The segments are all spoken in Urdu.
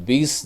20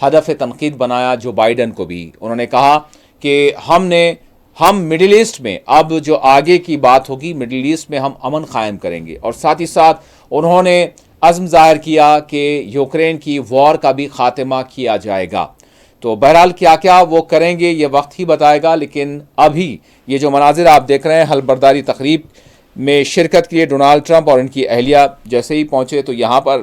ہدف تنقید بنایا جو بائیڈن کو بھی. انہوں نے کہا کہ ہم مڈل ایسٹ میں اب جو آگے کی بات ہوگی مڈل ایسٹ میں ہم امن قائم کریں گے، اور ساتھ ہی ساتھ انہوں نے عزم ظاہر کیا کہ یوکرین کی وار کا بھی خاتمہ کیا جائے گا. تو بہرحال کیا کیا وہ کریں گے یہ وقت ہی بتائے گا، لیکن ابھی یہ جو مناظر آپ دیکھ رہے ہیں حلف برداری تقریب میں شرکت کے لیے ڈونالڈ ٹرمپ اور ان کی اہلیہ جیسے ہی پہنچے تو یہاں پر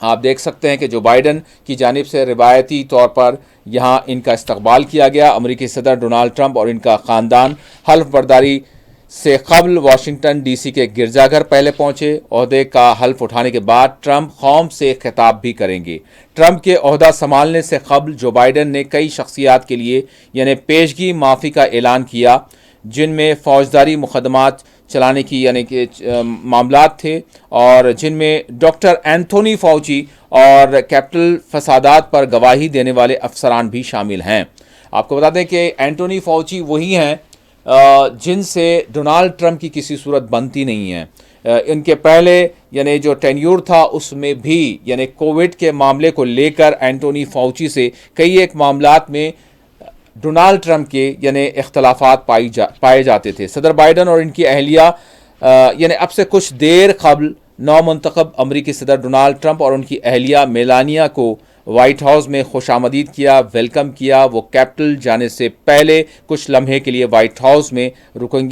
آپ دیکھ سکتے ہیں کہ جو بائیڈن کی جانب سے روایتی طور پر یہاں ان کا استقبال کیا گیا. امریکی صدر ڈونالڈ ٹرمپ اور ان کا خاندان حلف برداری سے قبل واشنگٹن ڈی سی کے گرجا گھر پہلے پہنچے. عہدے کا حلف اٹھانے کے بعد ٹرمپ قوم سے خطاب بھی کریں گے. ٹرمپ کے عہدہ سنبھالنے سے قبل جو بائیڈن نے کئی شخصیات کے لیے یعنی پیشگی معافی کا اعلان کیا، جن میں فوجداری مقدمات چلانے کی یعنی کہ معاملات تھے، اور جن میں ڈاکٹر اینتھونی فاؤچی اور کیپٹل فسادات پر گواہی دینے والے افسران بھی شامل ہیں. آپ کو بتا دیں کہ اینتھونی فاؤچی وہی ہیں جن سے ڈونالڈ ٹرمپ کی کسی صورت بنتی نہیں ہے. ان کے پہلے یعنی جو ٹینیور تھا اس میں بھی یعنی کووڈ کے معاملے کو لے کر اینتھونی فاؤچی سے کئی ایک معاملات میں ڈونالڈ ٹرمپ کے یعنی اختلافات پائے جاتے تھے. صدر بائیڈن اور ان کی اہلیہ یعنی اب سے کچھ دیر قبل نومنتخب امریکی صدر ڈونالڈ ٹرمپ اور ان کی اہلیہ میلانیا کو وائٹ ہاؤس میں خوش آمدید کیا، ویلکم کیا. وہ کیپٹل جانے سے پہلے کچھ لمحے کے لیے وائٹ ہاؤس میں رکیں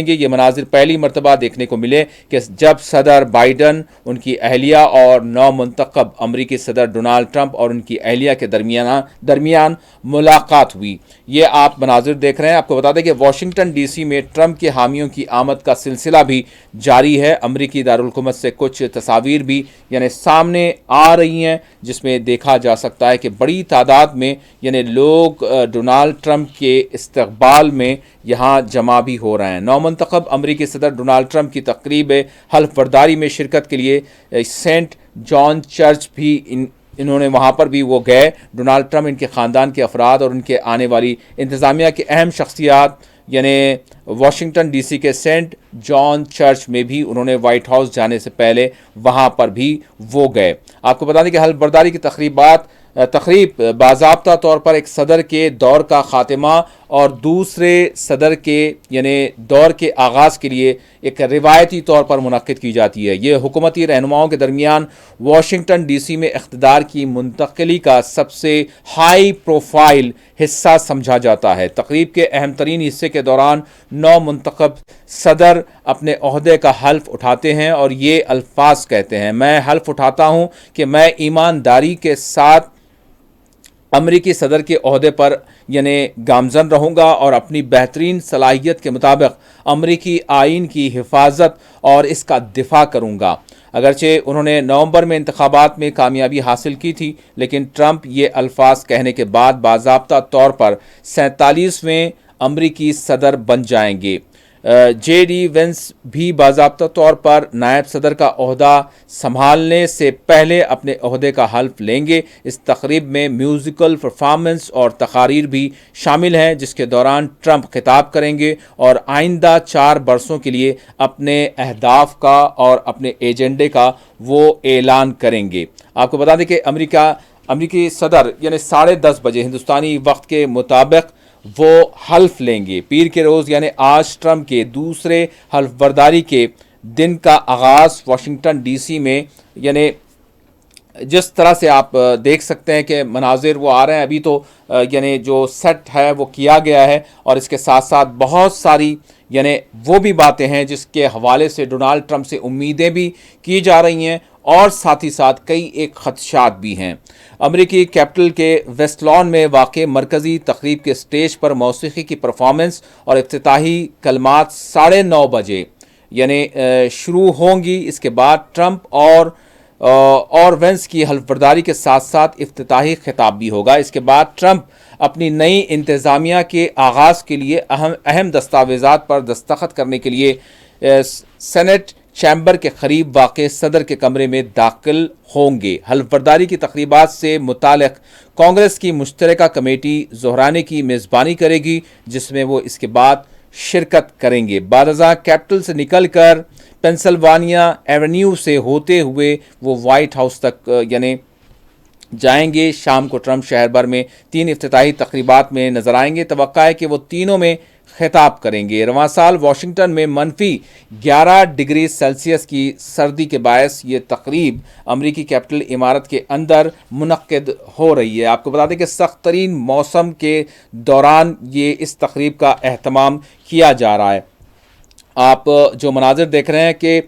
گے. یہ مناظر پہلی مرتبہ دیکھنے کو ملے کہ جب صدر بائیڈن، ان کی اہلیہ اور نومنتخب امریکی صدر ڈونالڈ ٹرمپ اور ان کی اہلیہ کے درمیان ملاقات ہوئی. یہ آپ مناظر دیکھ رہے ہیں. آپ کو بتا دیں کہ واشنگٹن ڈی سی میں ٹرمپ کے حامیوں کی آمد کا سلسلہ بھی جاری ہے. امریکی دارالحکومت سے کچھ تصاویر بھی یعنی سامنے آ رہی ہیں جس میں دیکھا جا سکتا ہے کہ بڑی تعداد میں یعنی لوگ ڈونالڈ ٹرمپ کے استقبال میں یہاں جمع بھی ہو رہے ہیں. نومنتخب امریکی صدر ڈونالڈ ٹرمپ کی تقریب حلف برداری میں شرکت کے لیے سینٹ جان چرچ بھی انہوں نے وہاں پر بھی وہ گئے. ڈونالڈ ٹرمپ، ان کے خاندان کے افراد اور ان کے آنے والی انتظامیہ کے اہم شخصیات یعنی واشنگٹن ڈی سی کے سینٹ جان چرچ میں بھی انہوں نے وائٹ ہاؤس جانے سے پہلے وہاں پر بھی وہ گئے. آپ کو بتا دیں کہ حلف برداری کی تقریب باضابطہ طور پر ایک صدر کے دور کا خاتمہ اور دوسرے صدر کے یعنی دور کے آغاز کے لیے ایک روایتی طور پر منعقد کی جاتی ہے. یہ حکومتی رہنماؤں کے درمیان واشنگٹن ڈی سی میں اقتدار کی منتقلی کا سب سے ہائی پروفائل حصہ سمجھا جاتا ہے. تقریب کے اہم ترین حصے کے دوران نو منتخب صدر اپنے عہدے کا حلف اٹھاتے ہیں اور یہ الفاظ کہتے ہیں: میں حلف اٹھاتا ہوں کہ میں ایمانداری کے ساتھ امریکی صدر کے عہدے پر یعنی گامزن رہوں گا اور اپنی بہترین صلاحیت کے مطابق امریکی آئین کی حفاظت اور اس کا دفاع کروں گا. اگرچہ انہوں نے نومبر میں انتخابات میں کامیابی حاصل کی تھی، لیکن ٹرمپ یہ الفاظ کہنے کے بعد باضابطہ طور پر 47ویں امریکی صدر بن جائیں گے. جے ڈی وینس بھی باضابطہ طور پر نائب صدر کا عہدہ سنبھالنے سے پہلے اپنے عہدے کا حلف لیں گے. اس تقریب میں میوزیکل پرفارمنس اور تقاریر بھی شامل ہیں جس کے دوران ٹرمپ خطاب کریں گے اور آئندہ 4 برسوں کے لیے اپنے اہداف کا اور اپنے ایجنڈے کا وہ اعلان کریں گے. آپ کو بتا دیں کہ امریکی صدر یعنی 10:30 بجے ہندوستانی وقت کے مطابق وہ حلف لیں گے. پیر کے روز یعنی آج ٹرمپ کے دوسرے حلف برداری کے دن کا آغاز واشنگٹن ڈی سی میں یعنی جس طرح سے آپ دیکھ سکتے ہیں کہ مناظر وہ آ رہے ہیں. ابھی تو یعنی جو سیٹ ہے وہ کیا گیا ہے اور اس کے ساتھ ساتھ بہت ساری یعنی وہ بھی باتیں ہیں جس کے حوالے سے ڈونالڈ ٹرمپ سے امیدیں بھی کی جا رہی ہیں اور ساتھ ہی ساتھ کئی ایک خدشات بھی ہیں. امریکی کیپٹل کے ویسٹ لان میں واقع مرکزی تقریب کے سٹیج پر موسیقی کی پرفارمنس اور افتتاحی کلمات 9:30 بجے یعنی شروع ہوں گی. اس کے بعد ٹرمپ اور وینس کی حلف برداری کے ساتھ ساتھ افتتاحی خطاب بھی ہوگا. اس کے بعد ٹرمپ اپنی نئی انتظامیہ کے آغاز کے لیے اہم دستاویزات پر دستخط کرنے کے لیے سینٹ چیمبر کے قریب واقع صدر کے کمرے میں داخل ہوں گے. حلف برداری کی تقریبات سے متعلق کانگریس کی مشترکہ کمیٹی ظہرانے کی میزبانی کرے گی جس میں وہ اس کے بعد شرکت کریں گے. بعد ازاں کیپٹل سے نکل کر پینسلوانیا ایونیو سے ہوتے ہوئے وہ وائٹ ہاؤس تک یعنی جائیں گے. شام کو ٹرمپ شہر بھر میں 3 افتتاحی تقریبات میں نظر آئیں گے. توقع ہے کہ وہ تینوں میں خطاب کریں گے. رواں سال واشنگٹن میں -11 ڈگری سیلسیس کی سردی کے باعث یہ تقریب امریکی کیپٹل عمارت کے اندر منعقد ہو رہی ہے. آپ کو بتا دیں کہ سخت ترین موسم کے دوران یہ اس تقریب کا اہتمام کیا جا رہا ہے. آپ جو مناظر دیکھ رہے ہیں کہ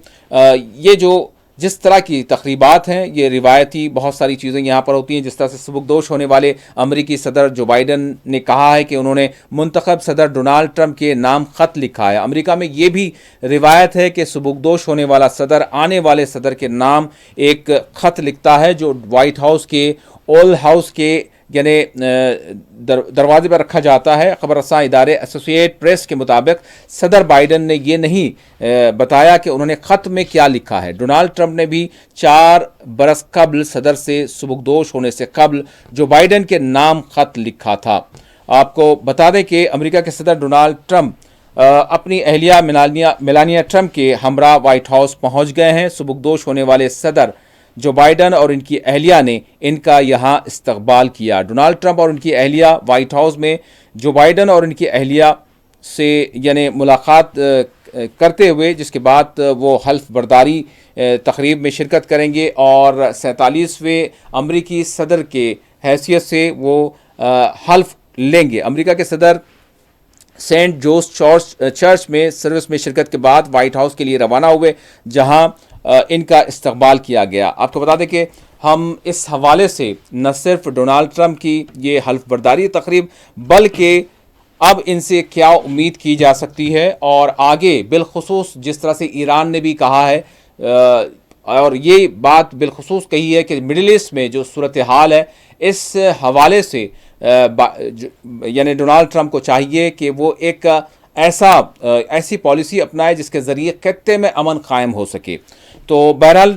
یہ جس طرح کی تقریبات ہیں یہ روایتی بہت ساری چیزیں یہاں پر ہوتی ہیں. جس طرح سے سبکدوش ہونے والے امریکی صدر جو بائیڈن نے کہا ہے کہ انہوں نے منتخب صدر ڈونالڈ ٹرمپ کے نام خط لکھا ہے. امریکہ میں یہ بھی روایت ہے کہ سبکدوش ہونے والا صدر آنے والے صدر کے نام ایک خط لکھتا ہے جو وائٹ ہاؤس کے اول ہاؤس کے یعنی دروازے پر رکھا جاتا ہے. خبر رساں ادارے ایسوسیٹ پریس کے مطابق صدر بائیڈن نے یہ نہیں بتایا کہ انہوں نے خط میں کیا لکھا ہے. ڈونالڈ ٹرمپ نے بھی 4 برس قبل صدر سے سبکدوش ہونے سے قبل جو بائیڈن کے نام خط لکھا تھا. آپ کو بتا دیں کہ امریکہ کے صدر ڈونالڈ ٹرمپ اپنی اہلیہ میلانیا ٹرمپ کے ہمراہ وائٹ ہاؤس پہنچ گئے ہیں. سبکدوش ہونے والے صدر جو بائیڈن اور ان کی اہلیہ نے ان کا یہاں استقبال کیا. ڈونالڈ ٹرمپ اور ان کی اہلیہ وائٹ ہاؤس میں جو بائیڈن اور ان کی اہلیہ سے یعنی ملاقات کرتے ہوئے جس کے بعد وہ حلف برداری تقریب میں شرکت کریں گے اور 47ویں امریکی صدر کے حیثیت سے وہ حلف لیں گے. امریکہ کے صدر سینٹ جوس چرچ میں سروس میں شرکت کے بعد وائٹ ہاؤس کے لیے روانہ ہوئے جہاں ان کا استقبال کیا گیا. آپ کو بتا دیں کہ ہم اس حوالے سے نہ صرف ڈونالڈ ٹرمپ کی یہ حلف برداری تقریب بلکہ اب ان سے کیا امید کی جا سکتی ہے اور آگے بالخصوص جس طرح سے ایران نے بھی کہا ہے اور یہ بات بالخصوص کہی ہے کہ مڈل ایسٹ میں جو صورتحال ہے اس حوالے سے یعنی ڈونالڈ ٹرمپ کو چاہیے کہ وہ ایک ایسی پالیسی اپنائے جس کے ذریعے خطے میں امن قائم ہو سکے. تو بہرحال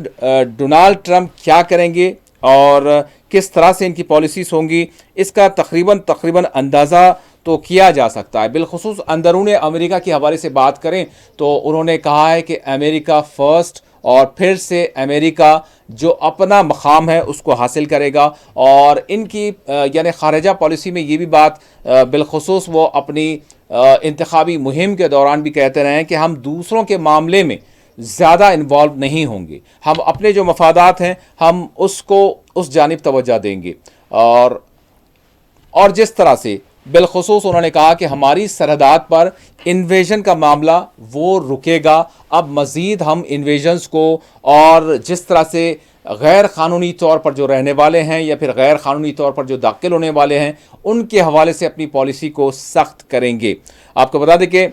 ڈونالڈ ٹرمپ کیا کریں گے اور کس طرح سے ان کی پالیسیز ہوں گی اس کا تقریباً اندازہ تو کیا جا سکتا ہے. بالخصوص اندرون امریکہ کے حوالے سے بات کریں تو انہوں نے کہا ہے کہ امریکہ فرسٹ اور پھر سے امریکہ جو اپنا مقام ہے اس کو حاصل کرے گا. اور ان کی یعنی خارجہ پالیسی میں یہ بھی بات بالخصوص وہ اپنی انتخابی مہم کے دوران بھی کہتے رہے ہیں کہ ہم دوسروں کے معاملے میں زیادہ انوالو نہیں ہوں گے. ہم اپنے جو مفادات ہیں ہم اس جانب توجہ دیں گے. اور جس طرح سے بالخصوص انہوں نے کہا کہ ہماری سرحدات پر انویژن کا معاملہ وہ رکے گا. اب مزید ہم انویژنز کو اور جس طرح سے غیر قانونی طور پر جو رہنے والے ہیں یا پھر غیر قانونی طور پر جو داخل ہونے والے ہیں ان کے حوالے سے اپنی پالیسی کو سخت کریں گے. آپ کو بتا دیں کہ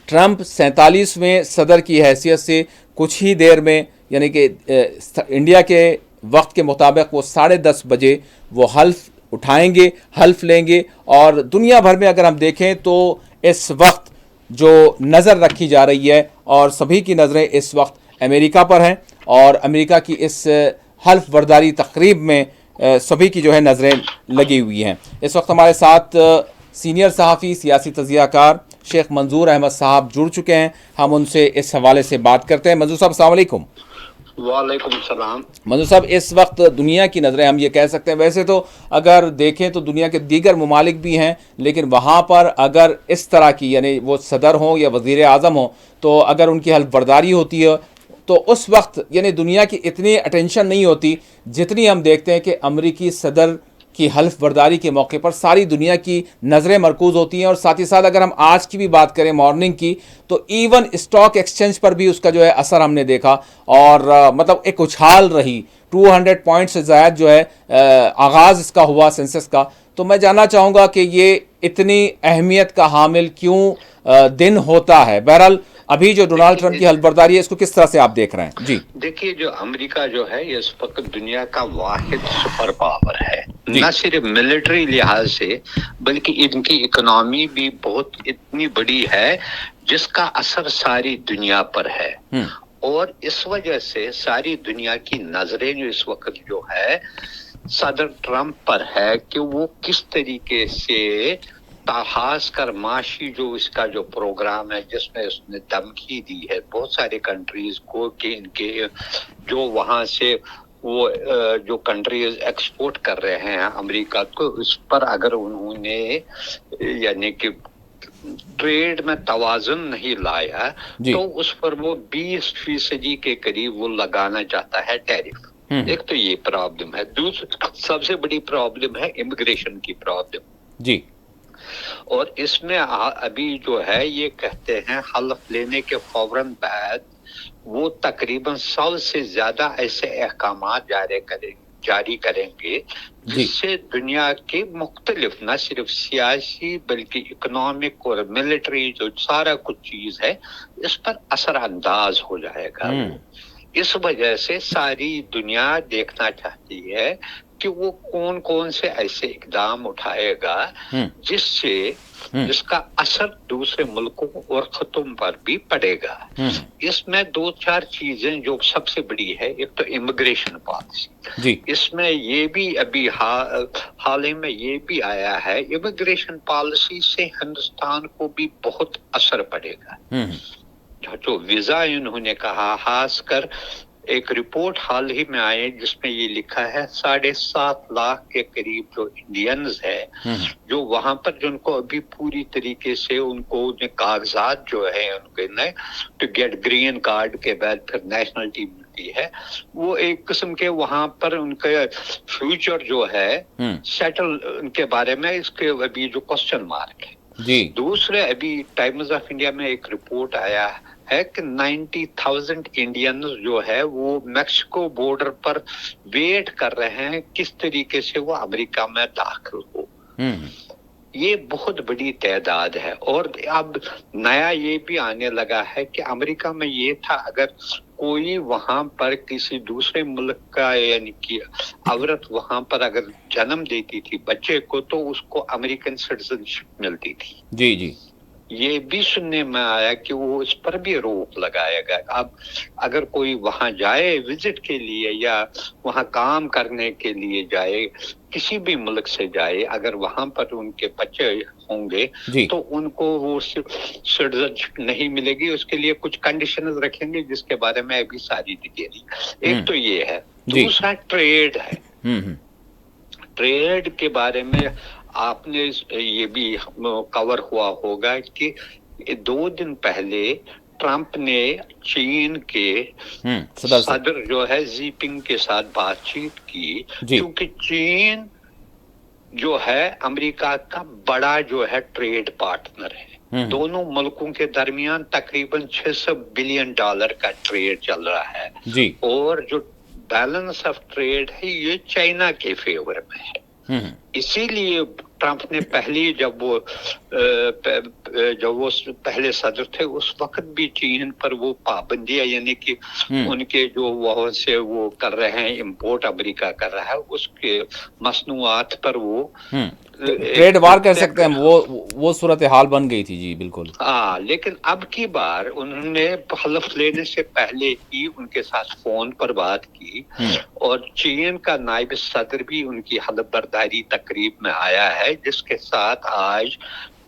ٹرمپ 47ویں صدر کی حیثیت سے کچھ ہی دیر میں یعنی کہ انڈیا کے وقت کے مطابق وہ 10:30 بجے وہ حلف اٹھائیں گے, حلف لیں گے. اور دنیا بھر میں اگر ہم دیکھیں تو اس وقت جو نظر رکھی جا رہی ہے اور سبھی کی نظریں اس وقت امریکہ پر ہیں اور امریکہ کی اس حلف برداری تقریب میں سبھی کی جو ہے نظریں لگی ہوئی ہیں. اس وقت ہمارے ساتھ سینئر صحافی سیاسی تجزیہ کار شیخ منظور احمد صاحب جڑ چکے ہیں. ہم ان سے اس حوالے سے بات کرتے ہیں. منظور صاحب السلام علیکم. وعلیکم السلام. منظور صاحب اس وقت دنیا کی نظریں ہم یہ کہہ سکتے ہیں, ویسے تو اگر دیکھیں تو دنیا کے دیگر ممالک بھی ہیں لیکن وہاں پر اگر اس طرح کی یعنی وہ صدر ہوں یا وزیر اعظم ہوں تو اگر ان کی حلف برداری ہوتی ہے تو اس وقت یعنی دنیا کی اتنی اٹینشن نہیں ہوتی جتنی ہم دیکھتے ہیں کہ امریکی صدر کی حلف برداری کے موقع پر ساری دنیا کی نظریں مرکوز ہوتی ہیں. اور ساتھ ہی ساتھ اگر ہم آج کی بھی بات کریں مارننگ کی تو ایون اسٹاک ایکسچینج پر بھی اس کا جو ہے اثر ہم نے دیکھا اور مطلب ایک اچھال رہی. 200 پوائنٹ سے زائد جو ہے آغاز اس کا ہوا سینسس کا. تو میں جاننا چاہوں گا کہ یہ اتنی اہمیت کا حامل کیوں دن ہوتا ہے. بہرحال ابھی جو ڈونالڈ ٹرمپ کی حلف برداری ہے اس کو کس طرح سے آپ دیکھ رہے ہیں؟ جی دیکھیے, جو امریکہ جو ہے یہ اس وقت دنیا کا واحد سپر پاور ہے, نہ صرف ملٹری لحاظ سے بلکہ ان کی اکنامی بھی بہت اتنی بڑی ہے جس کا اثر ساری دنیا پر ہے. اور اس وجہ سے ساری دنیا کی نظریں جو اس وقت جو ہے صدر ٹرمپ پر ہے کہ وہ کس طریقے سے خاص کر معاشی جو اس کا جو پروگرام ہے جس میں اس نے دھمکی دی ہے بہت سارے کنٹریز کو کہ ان کے جو وہاں سے وہ جو کنٹریز ایکسپورٹ کر رہے ہیں امریکہ کو، اس پر اگر انہوں نے یعنی کہ ٹریڈ میں توازن نہیں لایا تو اس پر وہ 20% کے قریب وہ لگانا چاہتا ہے ٹیرف. ایک تو یہ پرابلم ہے. دوسری سب سے بڑی پرابلم ہے امیگریشن کی پرابلم. جی. اور اس میں ابھی جو ہے یہ کہتے ہیں حلف لینے کے فوراً بعد وہ تقریباً 100 سے زیادہ ایسے احکامات جاری کریں گے جس سے دنیا کے مختلف نہ صرف سیاسی بلکہ اکنامک اور ملٹری جو سارا کچھ چیز ہے اس پر اثر انداز ہو جائے گا. اس وجہ سے ساری دنیا دیکھنا چاہتی ہے کہ وہ کون کون سے ایسے اقدام اٹھائے گا جس کا اثر دوسرے ملکوں اور خطوں پر بھی پڑے گا. اس میں 2-4 چیزیں جو سب سے بڑی ہے. ایک تو امیگریشن پالیسی. اس میں یہ بھی ابھی حال ہی میں یہ بھی آیا ہے امیگریشن پالیسی سے ہندوستان کو بھی بہت اثر پڑے گا. جو ویزا انہوں نے کہا، خاص کر ایک رپورٹ حال ہی میں آئے جس میں یہ لکھا ہے 7.5 لاکھ کے قریب جو انڈینز ہے جو وہاں پر جن کو ابھی پوری طریقے سے ان کو کاغذات جو ہے ان کے ٹو گیٹ گرین کارڈ کے بعد پھر نیشنلٹی ملتی ہے، وہ ایک قسم کے وہاں پر ان کے فیوچر جو ہے سیٹل ان کے بارے میں اس کے ابھی جو کوسچن مارک ہے. دوسرے ابھی ٹائمز آف انڈیا میں ایک رپورٹ آیا ہے کہ 90,000 انڈینز جو ہے وہ میکسیکو بارڈر پر ویٹ کر رہے ہیں کس طریقے سے وہ امریکہ میں داخل ہو. یہ بہت بڑی تعداد ہے. اور اب نیا یہ بھی آنے لگا ہے کہ امریکہ میں یہ تھا اگر کوئی وہاں پر کسی دوسرے ملک کا یعنی کہ عورت وہاں پر اگر جنم دیتی تھی بچے کو تو اس کو امریکن سٹیزن شپ ملتی تھی. جی. یہ بھی سننے میں آیا کہ وہ اس پر بھی روک لگایا گیا. اب اگر کوئی وہاں جائے وزٹ کے لیے یا وہاں کام کرنے کے لیے جائے کسی بھی ملک سے جائے، اگر وہاں پر ان کے بچے ہوں گے تو ان کو وہ سٹیزن شپ نہیں ملے گی. اس کے لیے کچھ کنڈیشنز رکھیں گے جس کے بارے میں ابھی ساری ڈیٹیل. ایک تو یہ ہے. دوسرا ٹریڈ ہے. ٹریڈ کے بارے میں آپ نے یہ بھی کور ہوا ہوگا کہ 2 دن پہلے ٹرمپ نے چین کے صدر جو ہے زی پنگ کے ساتھ بات چیت کی کیونکہ چین جو ہے امریکہ کا بڑا جو ہے ٹریڈ پارٹنر ہے. دونوں ملکوں کے درمیان تقریباً $600 بلین کا ٹریڈ چل رہا ہے. اور جو بیلنس آف ٹریڈ ہے یہ چائنا کے فیور میں ہے. اسی لیے ٹرمپ نے جب وہ پہلے صدر تھے اس وقت بھی چین پر وہ پابندیاں یعنی کہ ان کے جو وہاں سے وہ کر رہے ہیں امپورٹ امریکہ کر رہا ہے اس کے مصنوعات پر وہ ٹریڈ وار کہہ سکتے ہیں وہ صورتحال بن گئی تھی. جی بالکل. لیکن اب کی بار انہوں نے حلف لینے سے پہلے ہی ان کے ساتھ فون پر بات کی اور چین کا نائب صدر بھی ان کی حلف برداری تقریب میں آیا ہے جس کے ساتھ آج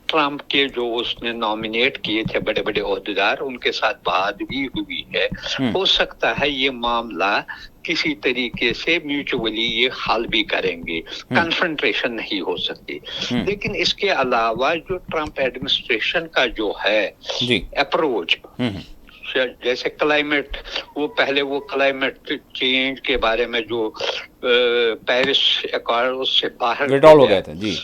ٹرمپ کے جو اس نے نامینیٹ کیے تھے بڑے بڑے عہدیدار ان کے ساتھ بات بھی ہوئی ہے. ہو سکتا ہے یہ معاملہ کسی طریقے سے میوچولی یہ حل بھی کریں گے. کنفرنٹریشن نہیں ہو سکتی. لیکن اس کے علاوہ جو ٹرمپ ایڈمنسٹریشن کا جو ہے اپروچ جیسے کلائمیٹ وہ پہلے وہ کلائمیٹ چینج کے بارے میں جو پیرس ایکارڈ سے باہر ہو گئے تھے. جی.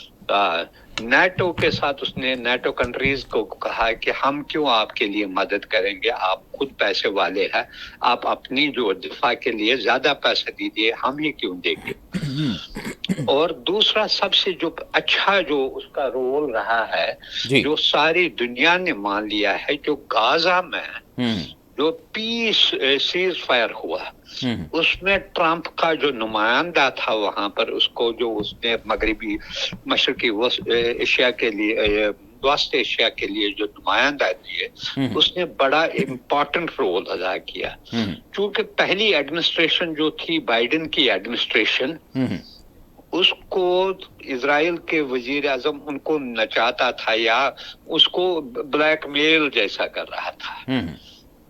نیٹو کے ساتھ اس نے نیٹو کنٹریز کو کہا کہ ہم کیوں آپ کے لیے مدد کریں گے، آپ خود پیسے والے ہیں، آپ اپنی جو دفاع کے لیے زیادہ پیسے دیجیے، ہم ہی کیوں دیں گے. اور دوسرا سب سے جو اچھا جو اس کا رول رہا ہے جو ساری دنیا نے مان لیا ہے جو غازہ میں جو پیس سیز فائر ہوا اس میں ٹرمپ کا جو نمائندہ تھا وہاں پر اس کو جو اس نے مغربی مشرقی ایشیا کے لیے وسط ایشیا کے لیے جو نمائندہ دیے اس نے بڑا امپورٹنٹ رول ادا کیا. چونکہ پہلی ایڈمنسٹریشن جو تھی بائیڈن کی ایڈمنسٹریشن اس کو اسرائیل کے وزیر اعظم ان کو نچاتا تھا یا اس کو بلیک میل جیسا کر رہا تھا.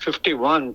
51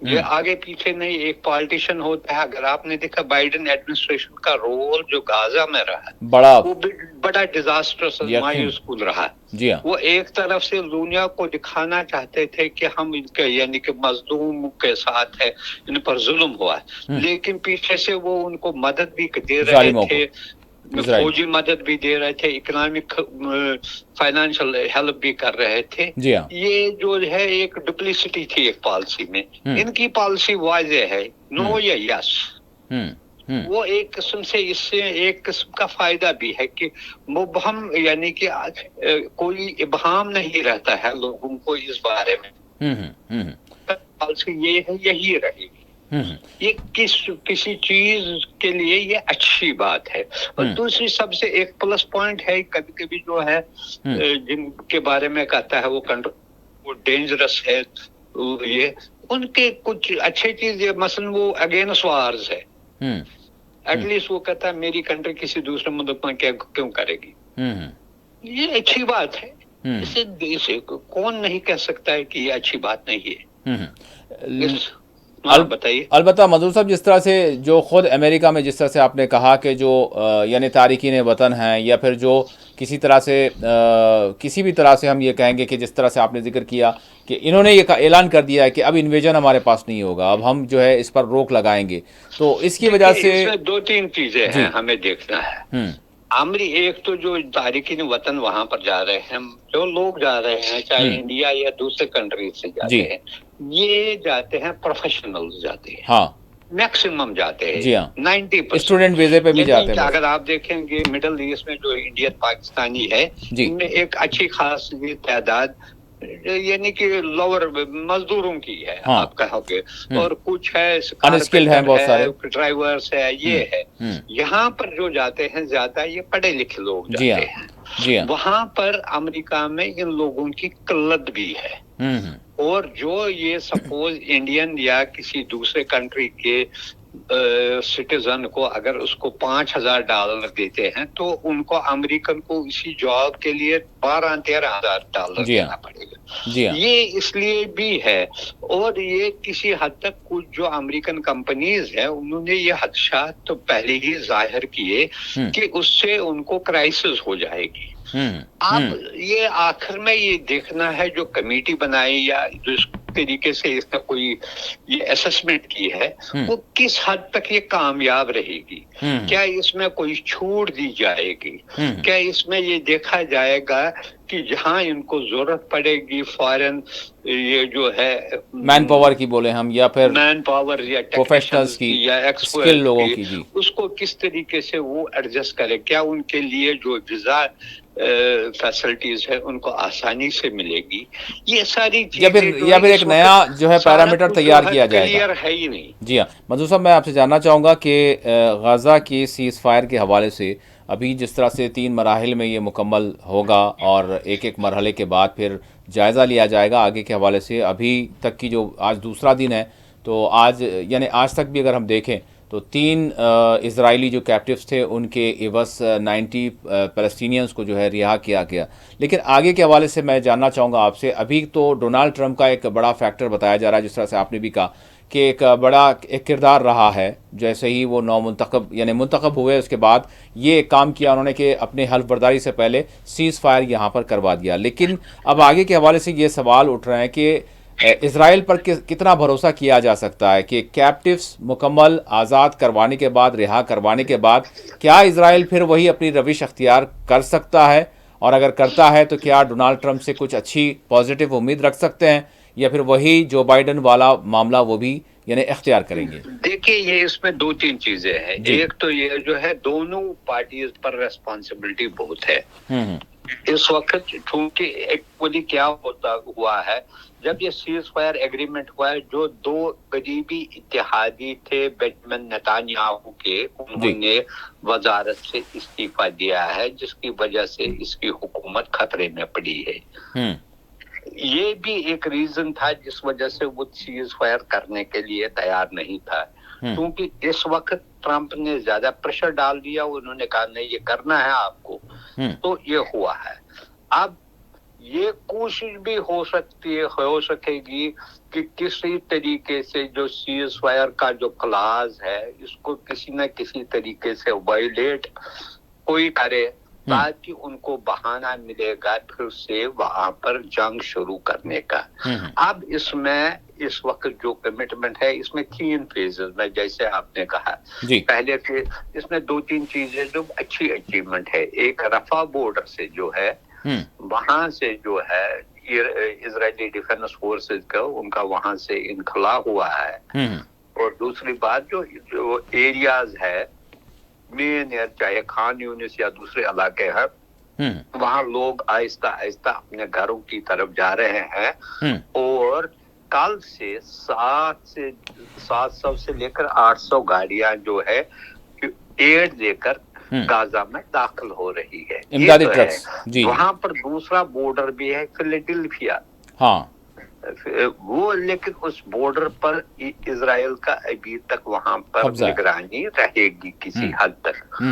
یہ آگے پیچھے نہیں، ایک پالیٹیشین ہوتا ہے. اگر آپ نے دیکھا بائیڈن ایڈمنسٹریشن کا رول جو غازہ میں رہا وہ بڑا ڈیزاسٹرس مایوس کن رہا. جی ہاں، وہ ایک طرف سے دنیا کو دکھانا چاہتے تھے کہ ہم ان کے یعنی کہ مظلوم کے ساتھ ہے، ان پر ظلم ہوا ہے، لیکن پیچھے سے وہ ان کو مدد بھی دے رہے تھے، فوجی مدد بھی دے رہے تھے، اکنامک فائنینشل ہیلپ بھی کر رہے تھے. جی ہاں، یہ جو ہے ایک ڈپلیسٹی تھی ایک پالیسی میں. ان کی پالیسی واضح ہے، نو یا یس. وہ ایک قسم سے اس سے ایک قسم کا فائدہ بھی ہے کہ مبہم یعنی کہ کوئی ابہام نہیں رہتا ہے لوگوں کو اس بارے میں. پالیسی یہ ہے، یہی رہے گی. یہ کسی چیز کے لیے یہ اچھی بات ہے. اور دوسری سب سے ایک پلس پوائنٹ ہے، کبھی کبھی جو ہے جن کے بارے میں کہتا ہے وہ کنٹرول وہ ڈینجرس ہے، یہ ان کے کچھ اچھے چیز مثلا وہ اگینسٹ وارز ہے. ایٹ لیسٹ وہ کہتا ہے میری کنٹری کسی دوسرے ملک میں کیوں کرے گی. یہ اچھی بات ہے. اسے کون نہیں کہہ سکتا ہے کہ یہ اچھی بات نہیں ہے. بتائیے. البتہ منظور صاحب، جس طرح سے جو خود امریکہ میں جس طرح سے آپ نے کہا کہ جو یعنی تارکین وطن ہیں، یا پھر جو کسی طرح سے کسی بھی طرح سے ہم یہ کہیں گے کہ جس طرح سے آپ نے ذکر کیا کہ انہوں نے یہ اعلان کر دیا ہے کہ اب انویژن ہمارے پاس نہیں ہوگا، اب ہم جو ہے اس پر روک لگائیں گے. تو اس کی وجہ سے اس میں دو تین چیزیں ہیں ہمیں دیکھنا ہے. ایک تو جو تارکین وطن وہاں پر جا رہے ہیں، جو لوگ جا رہے ہیں چاہے انڈیا یا دوسرے کنٹریز سے جاتے ہیں، یہ جاتے ہیں پروفیشنلز جاتے ہیں. ہاں، میکسیمم جاتے ہیں. جی ہاں، 90% اسٹوڈنٹ ویزے پہ بھی جاتے ہیں. اگر آپ دیکھیں گے مڈل ایسٹ میں جو انڈین پاکستانی ہے، ان میں ایک اچھی خاص تعداد یعنی کہ لوور مزدوروں کی ہے، آپ کہو گے. اور کچھ ہے انسکلڈ ہیں، بہت سارے ڈرائیورس ہے، یہ ہے. یہاں پر جو جاتے ہیں زیادہ یہ پڑھے لکھے لوگ جاتے ہیں. وہاں پر امریکہ میں ان لوگوں کی قلت بھی ہے. اور جو یہ سپوز انڈین یا کسی دوسرے کنٹری کے سٹیزن کو اگر اس کو $5,000 دیتے ہیں تو ان کو امریکن کو اسی جاب کے لیے $12,000-13,000 دینا پڑے گا. یہ اس لیے بھی ہے. اور یہ کسی حد تک کچھ جو امریکن کمپنیز ہیں انہوں نے یہ خدشات تو پہلے ہی ظاہر کیے کہ اس سے ان کو کرائسس ہو جائے گی. اب یہ آخر میں یہ دیکھنا ہے جو کمیٹی بنائی یا جس طریقے سے اس کا کوئی یہ اسسمنٹ کی ہے وہ کس حد تک یہ کامیاب رہے گی. کیا اس میں کوئی چھوٹ دی جائے گی؟ کیا اس میں یہ دیکھا جائے گا کہ جہاں ان کو ضرورت پڑے گی فارن یہ جو ہے مین پاور کی بولے ہم، یا پھر مین پاور یا پروفیشنلز کی یا اسکل لوگوں کی، اس کو کس طریقے سے وہ ایڈجسٹ کرے؟ کیا ان کے لیے جو ویزا فیسلٹیز ہے ان کو آسانی سے ملے گی؟ یہ ساری چیزیں یا پھر ایک نیا جو ہے پیرامیٹر تیار کیا جائے گا؟ کلیئر ہے ہی نہیں. جی ہاں منظور صاحب، میں آپ سے جاننا چاہوں گا کہ غزہ کی سیز فائر کے حوالے سے ابھی جس طرح سے 3 مراحل میں یہ مکمل ہوگا اور ایک ایک مرحلے کے بعد پھر جائزہ لیا جائے گا آگے کے حوالے سے. ابھی تک کی جو آج دوسرا دن ہے تو آج یعنی آج تک بھی اگر ہم دیکھیں تو 3 اسرائیلی جو کیپٹیوز تھے ان کے عوض 90 فلسطینینز کو جو ہے رہا کیا گیا. لیکن آگے کے حوالے سے میں جاننا چاہوں گا آپ سے، ابھی تو ڈونالڈ ٹرمپ کا ایک بڑا فیکٹر بتایا جا رہا ہے، جس طرح سے آپ نے بھی کہا کہ ایک بڑا ایک کردار رہا ہے. جیسے ہی وہ منتخب یعنی منتخب ہوئے اس کے بعد یہ ایک کام کیا انہوں نے کہ اپنے حلف برداری سے پہلے سیز فائر یہاں پر کروا دیا. لیکن اب آگے کے حوالے سے یہ سوال اٹھ رہے ہیں کہ اسرائیل پر کتنا بھروسہ کیا جا سکتا ہے کہ کیپٹیوز مکمل آزاد کروانے کے بعد، رہا کروانے کے بعد، کیا اسرائیل پھر وہی اپنی روش اختیار کر سکتا ہے؟ اور اگر کرتا ہے تو کیا ڈونالڈ ٹرمپ سے کچھ اچھی پازیٹیو امید رکھ سکتے ہیں، یا پھر وہی جو بائیڈن والا معاملہ وہ بھی یعنی اختیار کریں گے؟ دیکھیے یہ اس میں 2-3 چیزیں ہیں. ایک تو یہ جو ہے دونوں پارٹیز پر ریسپانسبلٹی بہت ہے. اس وقت چونکہ ایکچولی کیا ہوا ہے جب یہ سیز فائر ایگریمنٹ ہوا ہے، جو 2 قریبی اتحادی تھے بینجامن نیتانیاہو کے، انہوں نے وزارت سے استعفیٰ دیا ہے جس کی وجہ سے اس کی حکومت خطرے میں پڑی ہے. یہ بھی ایک ریزن تھا جس وجہ سے وہ سیز فائر کرنے کے لیے تیار نہیں تھا، کیونکہ اس وقت ٹرمپ نے زیادہ پریشر ڈال دیا. انہوں نے کہا نہیں یہ کرنا ہے آپ کو، تو یہ ہوا ہے. اب یہ کوشش بھی ہو سکے گی کہ کسی طریقے سے جو سیز فائر کا جو کلاز ہے اس کو کسی نہ کسی طریقے سے وائلیٹ کوئی کرے تاکہ ان کو بہانہ ملے گا پھر سے وہاں پر جنگ شروع کرنے کا. اب اس میں اس وقت جو کمٹمنٹ ہے اس میں 3 فیزز میں جیسے آپ نے کہا پہلے کہ اس میں 2-3 چیزیں جو اچھی اچیومنٹ ہے. ایک رفح بارڈر سے جو ہے وہاں سے جو ہے اسرائیلی ڈیفنس فورسز کا ان کا وہاں سے انخلا ہوا ہے. اور دوسری بات جو ایریاز ہے مین ایئر چاہے خان یونس یا دوسرے علاقے ہیں وہاں لوگ آہستہ آہستہ اپنے گھروں کی طرف جا رہے ہیں. اور کل سے 700 سے لے کر 800 گاڑیاں جو ہے ایڈ لے کر غازہ میں داخل ہو رہی ہے. امدادی ٹرکس. وہاں پر دوسرا بارڈر بھی ہے فلیڈلفیا. وہ لیکن اس بارڈر پر اسرائیل کا ابھی تک وہاں پر نگرانی رہے گی کسی حد تک.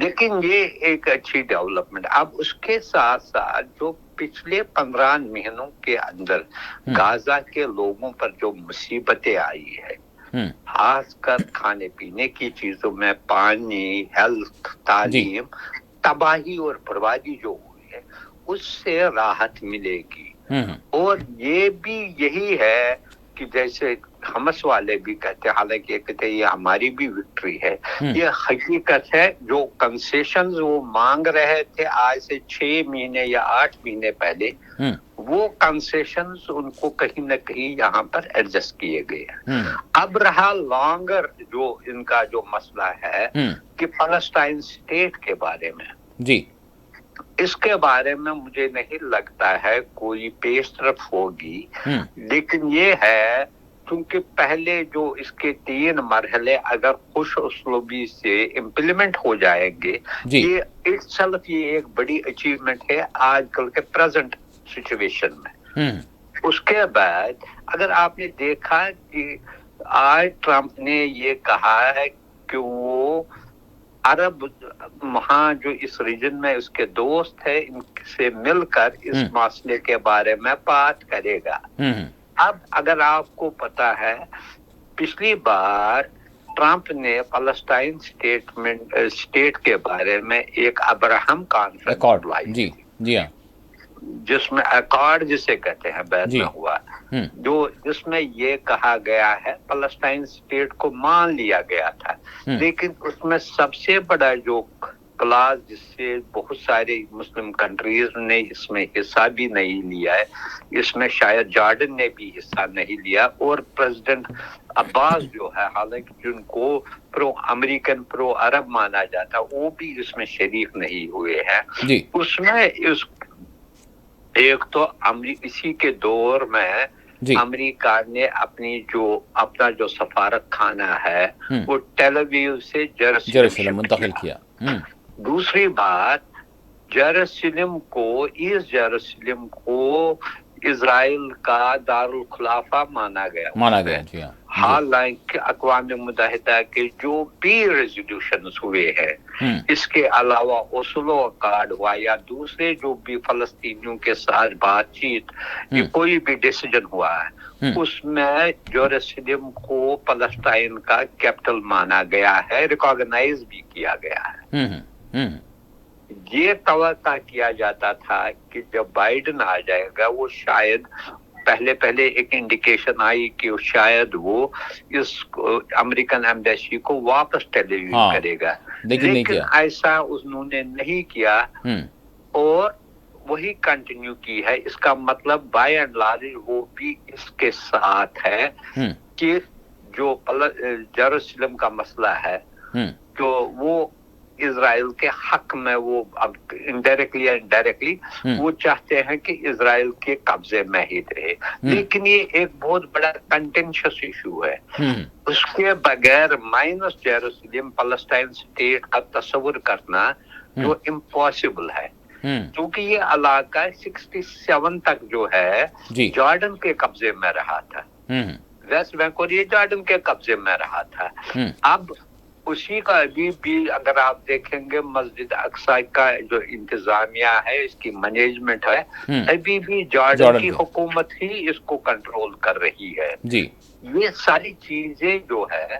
لیکن یہ ایک اچھی ڈیولپمنٹ. اب اس کے ساتھ ساتھ جو پچھلے 15 مہینوں کے اندر غازہ کے لوگوں پر جو مصیبتیں آئی ہے خاص کر کھانے پینے کی چیزوں میں پانی، ہیلتھ، تعلیم، تباہی اور بربادی جو ہوئی ہے اس سے راحت ملے گی. اور یہ بھی یہی ہے کہ جیسے حماس والے بھی کہتے ہیں حالانکہ کہتے ہیں یہ ہماری بھی وکٹری ہے. یہ حقیقت ہے جو کنسیشنز وہ مانگ رہے تھے آج سے 6 مہینے یا 8 مہینے پہلے وہ کنسیشنز ان کو کہیں نہ کہیں یہاں پر ایڈجسٹ کیے گئے ہیں. اب رہا لانگر جو ان کا جو مسئلہ ہے کہ فلسطین اسٹیٹ کے بارے میں اس کے بارے میں مجھے نہیں لگتا ہے کوئی پیش رفت ہوگی. لیکن یہ ہے کیونکہ پہلے جو اس کے 3 مرحلے اگر خوش اسلوبی سے امپلیمنٹ ہو جائیں گے یہ یہ ایک بڑی اچیومنٹ ہے آج کل کے پریزنٹ سچویشن میں. اس کے بعد اگر آپ نے دیکھا کہ آج ٹرمپ نے یہ کہا ہے کہ وہ عرب وہاں جو اس ریجن میں اس کے دوست ہے ان سے مل کر اس مسئلے کے بارے میں بات کرے گا. اب اگر آپ کو پتا ہے پچھلی بار ٹرمپ نے فلسطین اسٹیٹ کے بارے میں ایک ابراہم کانفرنس بلائی جس میں اکارڈ جسے کہتے ہیں بیت میں ہوا جو جس میں یہ کہا گیا ہے فلسطین اسٹیٹ کو مان لیا گیا تھا. لیکن اس میں سب سے بڑا جو کلاس جس سے بہت سارے مسلم کنٹریز نے اس میں حصہ بھی نہیں لیا ہے اس میں شاید جارڈن نے بھی حصہ نہیں لیا اور پریزیڈنٹ عباس جو ہے حالانکہ جن کو پرو امریکن پرو عرب مانا جاتا وہ بھی اس میں شریک نہیں ہوئے ہیں. اس میں ایک تو اسی کے دور میں امریکہ نے اپنا جو سفارت خانہ ہے وہ ٹیل اویو سے جیروسلم منتقل کیا. دوسری بات جیروسلم کو اسرائیل کا دارالخلافہ مانا گیا. حالانکہ اقوام متحدہ کے جو بھی ریزولوشنز ہوئے ہیں اس کے علاوہ اوسلو اکارڈ ہوا یا دوسرے جو بھی فلسطینیوں کے ساتھ بات چیت یہ کوئی بھی ڈیسیجن ہوا ہے اس میں جیروسلم کو فلسطین کا کیپٹل مانا گیا ہے ریکاگنائز بھی کیا گیا ہے. یہ توقع کیا جاتا تھا کہ جب بائیڈن آ جائے گا وہ شاید پہلے ایک انڈیکیشن آئی کہ شاید وہ اس امریکن ایمبیسی کو واپس ٹیل اویو کرے گا لیکن ایسا انہوں نے نہیں کیا اور وہی کنٹینیو کی ہے. اس کا مطلب بائی اینڈ لارج وہ بھی اس کے ساتھ ہے کہ جو جیروسلم کا مسئلہ ہے تو وہ اسرائیل کے حق میں وہ اب انڈائریکٹلی یا انڈائریکٹلی وہ چاہتے ہیں کہ اسرائیل کے قبضے میں ہی رہے. لیکن یہ ایک بہت بڑا کنٹینشس ایشو ہے. اس کے بغیر مائنس جیروسلم فلسطین اسٹیٹ کا تصور کرنا جو امپاسبل ہے کیونکہ یہ علاقہ 67 تک جو ہے جارڈن کے قبضے میں رہا تھا. ویسٹ بینک اور یہ جارڈن کے قبضے میں رہا تھا. اب اسی کا ابھی بھی اگر آپ دیکھیں گے مسجد اقصی کا جو انتظامیہ ہے، اس کی مینجمنٹ ہے، ابھی بھی جارڈن کی حکومت ہی اس کو کنٹرول کر رہی ہے. جی یہ ساری چیزیں جو ہے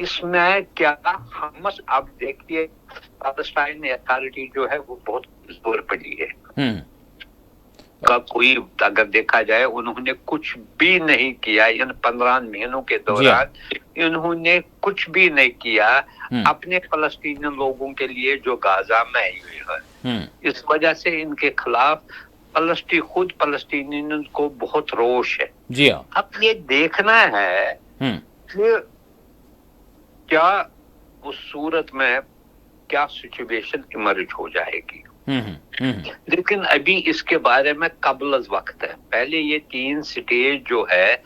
اس میں کیا حماس، آپ دیکھیے پالسٹائن اتھارٹی جو ہے وہ بہت زور پڑی ہے. کا کوئی اگر دیکھا جائے انہوں نے کچھ بھی نہیں کیا ان 15 مہینوں کے دوران. انہوں نے کچھ بھی نہیں کیا اپنے فلسطینی لوگوں کے لیے جو غزہ میں ہوئی ہے. اس وجہ سے ان کے خلاف خود فلسطینیوں کو بہت روش ہے. جی ہاں. اب یہ دیکھنا ہے کہ کیا اس صورت میں کیا سچویشن ایمرج ہو جائے گی. لیکن ابھی اس کے بارے میں قبل از وقت ہے. پہلے یہ 3 سٹیج جو ہے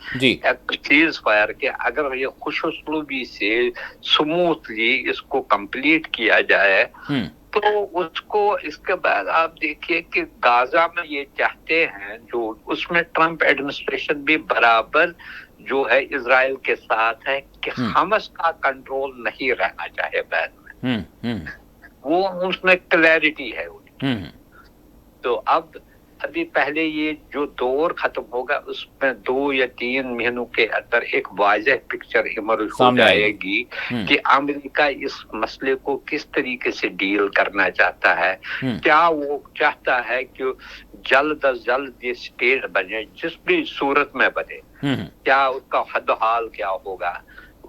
سیز فائر کے، اگر یہ خوش اسلوبی سے سموتھلی اس کو کمپلیٹ کیا جائے تو اس کو، اس کے بعد آپ دیکھیے کہ غزہ میں یہ چاہتے ہیں جو اس میں ٹرمپ ایڈمنسٹریشن بھی برابر جو ہے اسرائیل کے ساتھ ہے کہ حماس کا کنٹرول نہیں رہنا چاہے بعد میں. وہ اس میں کلیئرٹی ہے. تو ابھی پہلے یہ جو دور ختم ہوگا اس میں 2 یا 3 مہینوں کے اندر ایک واضح پکچر ایمرج ہو جائے گی کہ امریکہ اس مسئلے کو کس طریقے سے ڈیل کرنا چاہتا ہے. کیا وہ چاہتا ہے کہ جلد از جلد یہ اسٹیٹ بنے، جس بھی صورت میں بنے، کیا اس کا حد و حال کیا ہوگا.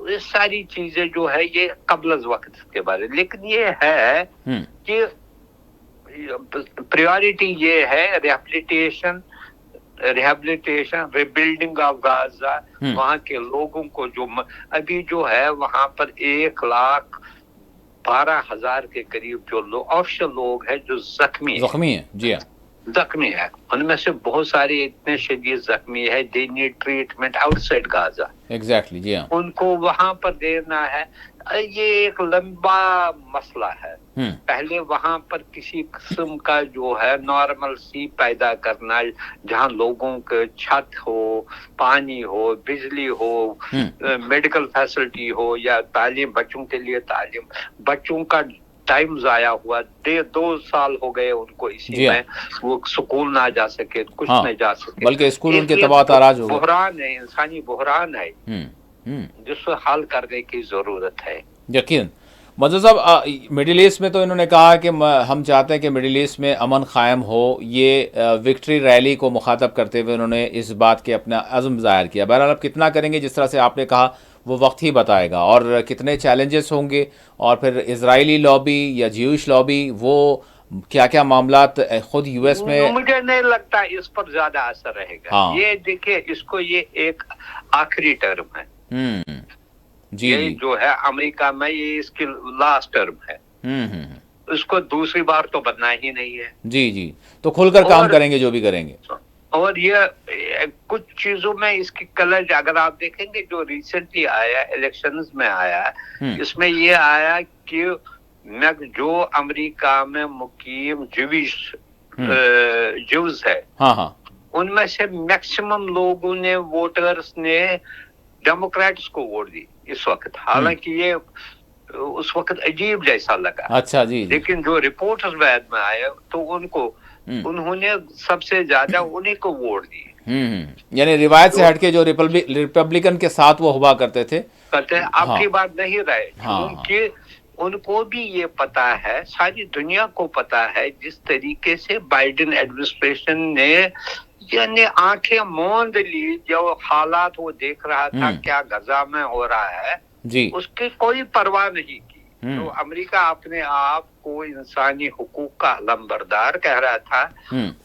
یہ ساری چیزیں جو ہے یہ قبل از وقت کے بارے. لیکن یہ ہے کہ پریورٹی یہ ہے ریبلٹیشن، ریبلڈنگ آف غزہ. وہاں کے لوگوں کو جو ابھی جو ہے وہاں پر 1,12,000 کے قریب جو آفیشل لوگ ہیں جو زخمی ہیں. جی ہاں، زخمی ہے. ان میں سے بہت سارے اتنے شدید زخمی ہے، they need treatment outside Gaza. Exactly. جی ہاں، ان کو وہاں پر دینا ہے. یہ ایک لمبا مسئلہ ہے. پہلے وہاں پر کسی قسم کا جو ہے نارمل سی پیدا کرنا، جہاں لوگوں کے چھت ہو، پانی ہو، بجلی ہو، میڈیکل فیسلٹی ہو، یا تعلیم، بچوں کے لیے تعلیم. بچوں کا ٹائم ضائع ہوا. 2 سال ہو گئے ان کو اسی میں، وہ سکول نہ جا سکے، کچھ نہ جا سکے، بلکہ اسکول ان کے تباہ تاراج ہو گئے. بحران ہے، انسانی بحران ہے جس کو حل کرنے کی ضرورت ہے. یقین. مجد صاحب، مڈل ایسٹ میں تو انہوں نے کہا کہ ہم چاہتے ہیں کہ مڈل ایسٹ میں امن قائم ہو. یہ وکٹری ریلی کو مخاطب کرتے ہوئے انہوں نے اس بات کے اپنا عزم ظاہر کیا. بہرحال اب کتنا کریں گے، جس طرح سے آپ نے کہا، وہ وقت ہی بتائے گا. اور کتنے چیلنجز ہوں گے، اور پھر اسرائیلی لابی یا جیوش لابی، وہ کیا کیا معاملات خود یو ایس میں. مجھے نہیں لگتا اس پر زیادہ اثر رہے گا. یہ دیکھیں، اس کو یہ ایک آخری ٹرم ہے. یہ جو ہے امریکہ میں یہ اس کی لاسٹ ٹرم ہے. اس کو دوسری بار تو بننا ہی نہیں ہے. جی. تو کھل کر کام کریں گے جو بھی کریں گے. اور یہ کچھ چیزوں میں اس کی کلر اگر آپ دیکھیں گے جو ریسنٹلی آیا الیکشنز میں آیا، اس میں یہ آیا کہ جو امریکہ میں مقیم جوز ہے، ان میں سے میکسیمم لوگوں نے، ووٹرز نے ڈیموکریٹس کو ووٹ دی اس وقت. حالانکہ یہ اس وقت عجیب جیسا لگا. اچھا. جی. لیکن جو رپورٹس بعد میں آئے تو انہوں نے سب سے زیادہ انہیں کو ووٹ دی. یعنی روایت سے ہٹ کے جو ریپبلکن کے ساتھ وہ ہوا کرتے تھے، اب کی بات نہیں رہے. کیونکہ ان کو بھی یہ پتا ہے، ساری دنیا کو پتا ہے، جس طریقے سے بائیڈن ایڈمنسٹریشن نے یعنی آنکھیں موند لی جو حالات وہ دیکھ رہا تھا کیا غزہ میں ہو رہا ہے، اس کی کوئی پرواہ نہیں کی. تو امریکہ اپنے آپ کو انسانی حقوق کا علمبردار کہہ رہا تھا.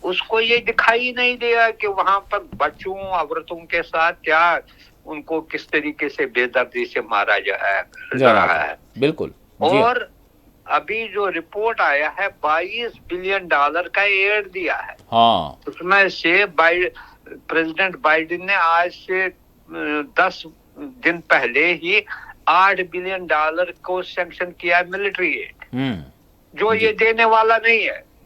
اس کو یہ دکھائی نہیں دیا کہ وہاں پر بچوں، عورتوں کے ساتھ کیا ان کو کس طریقے سے بے دردی سے مارا جا رہا ہے. بالکل. اور ابھی جو رپورٹ آیا ہے $22 بلین کا ایڈ دیا ہے. اس میں سے پریزیڈنٹ بائیڈن نے آج سے 10 دن پہلے ہی $8 بلین کو سینکشن کیا ملٹری ایڈ، جو یہ دینے والا نہیں ہے.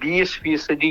20%